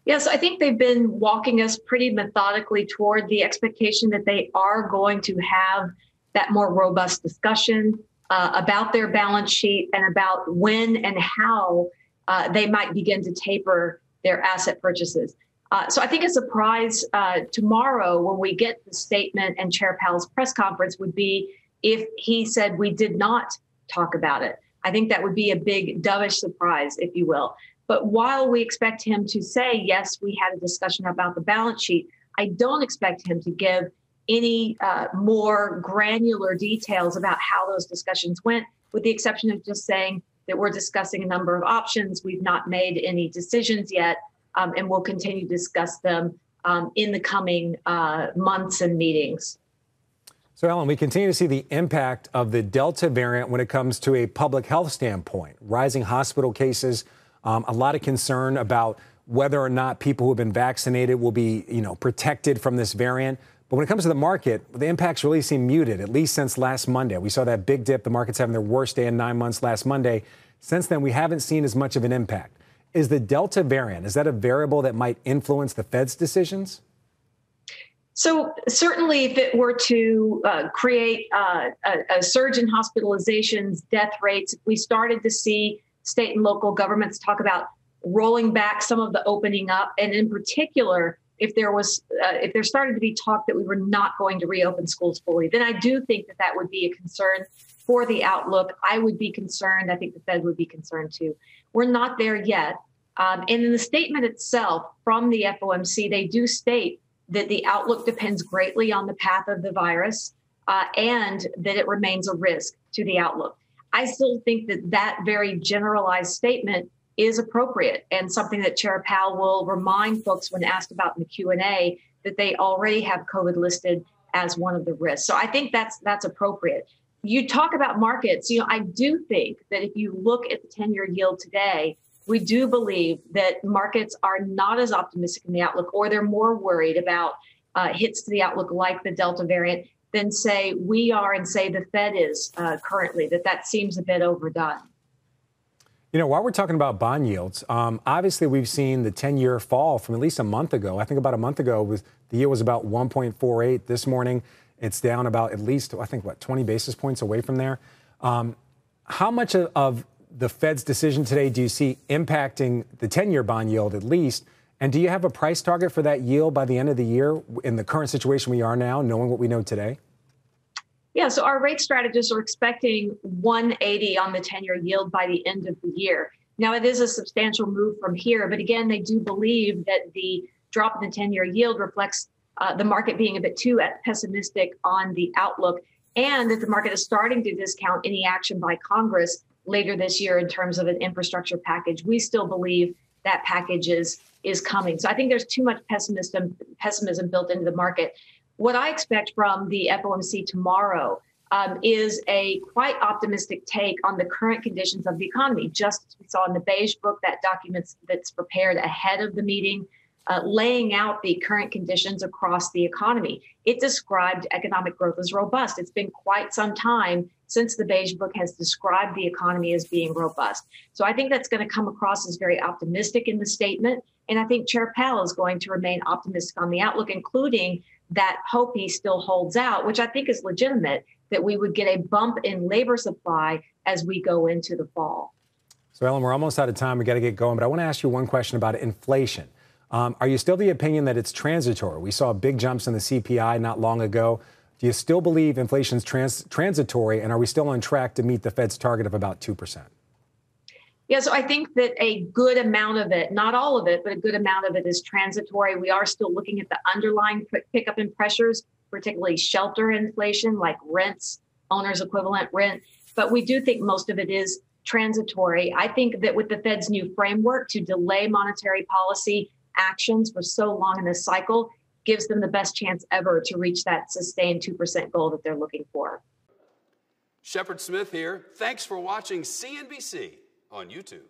Yes, I think they've been walking us pretty methodically toward the expectation that they are going to have that more robust discussion about their balance sheet and about when and how they might begin to taper their asset purchases. So I think a surprise tomorrow when we get the statement and Chair Powell's press conference would be if he said we did not talk about it. I think that would be a big dovish surprise, if you will. But while we expect him to say, yes, we had a discussion about the balance sheet, I don't expect him to give any more granular details about how those discussions went, with the exception of just saying that we're discussing a number of options. We've not made any decisions yet, and we'll continue to discuss them in the coming months and meetings. So, Ellen, we continue to see the impact of the Delta variant when it comes to a public health standpoint. Rising hospital cases, a lot of concern about whether or not people who have been vaccinated will be, protected from this variant. But when it comes to the market, the impacts really seem muted, at least since last Monday. We saw that big dip, the market's having their worst day in 9 months last Monday. Since then, we haven't seen as much of an impact. Is the Delta variant, is that a variable that might influence the Fed's decisions? So certainly if it were to create a surge in hospitalizations, death rates, if we started to see state and local governments talk about rolling back some of the opening up, and in particular, if there started to be talk that we were not going to reopen schools fully, then I do think that would be a concern for the outlook. I would be concerned. I think the Fed would be concerned too. We're not there yet. And in the statement itself from the FOMC, they do state that the outlook depends greatly on the path of the virus and that it remains a risk to the outlook. I still think that very generalized statement is appropriate and something that Chair Powell will remind folks when asked about in the Q&A that they already have COVID listed as one of the risks. So I think that's appropriate. You talk about markets. I do think that if you look at the 10-year yield today, we do believe that markets are not as optimistic in the outlook, or they're more worried about hits to the outlook like the Delta variant than say we are and say the Fed is currently, that seems a bit overdone. While we're talking about bond yields, obviously we've seen the 10-year fall from at least a month ago. I think about a month ago, the yield was about 1.48. This morning, it's down about at least, 20 basis points away from there. How much of the Fed's decision today do you see impacting the 10-year bond yield at least? And do you have a price target for that yield by the end of the year in the current situation we are now, knowing what we know today? Yeah, so our rate strategists are expecting 180 on the 10-year yield by the end of the year. Now, it is a substantial move from here, but again, they do believe that the drop in the 10-year yield reflects the market being a bit too pessimistic on the outlook, and that the market is starting to discount any action by Congress later this year in terms of an infrastructure package. We still believe that package is coming. So I think there's too much pessimism built into the market. What I expect from the FOMC tomorrow is a quite optimistic take on the current conditions of the economy. Just as we saw in the Beige Book, that document that's prepared ahead of the meeting, laying out the current conditions across the economy. It described economic growth as robust. It's been quite some time since the Beige Book has described the economy as being robust. So I think that's going to come across as very optimistic in the statement. And I think Chair Powell is going to remain optimistic on the outlook, including that hope he still holds out, which I think is legitimate, that we would get a bump in labor supply as we go into the fall. So, Ellen, we're almost out of time. We got to get going. But I want to ask you one question about inflation. Are you still the opinion that it's transitory? We saw big jumps in the CPI not long ago. Do you still believe inflation's transitory? And are we still on track to meet the Fed's target of about 2%? Yeah, so I think that a good amount of it, not all of it, but a good amount of it is transitory. We are still looking at the underlying pickup in pressures, particularly shelter inflation, like rents, owner's equivalent rent. But we do think most of it is transitory. I think that with the Fed's new framework to delay monetary policy actions for so long in this cycle gives them the best chance ever to reach that sustained 2% goal that they're looking for. Shepard Smith here. Thanks for watching CNBC on YouTube.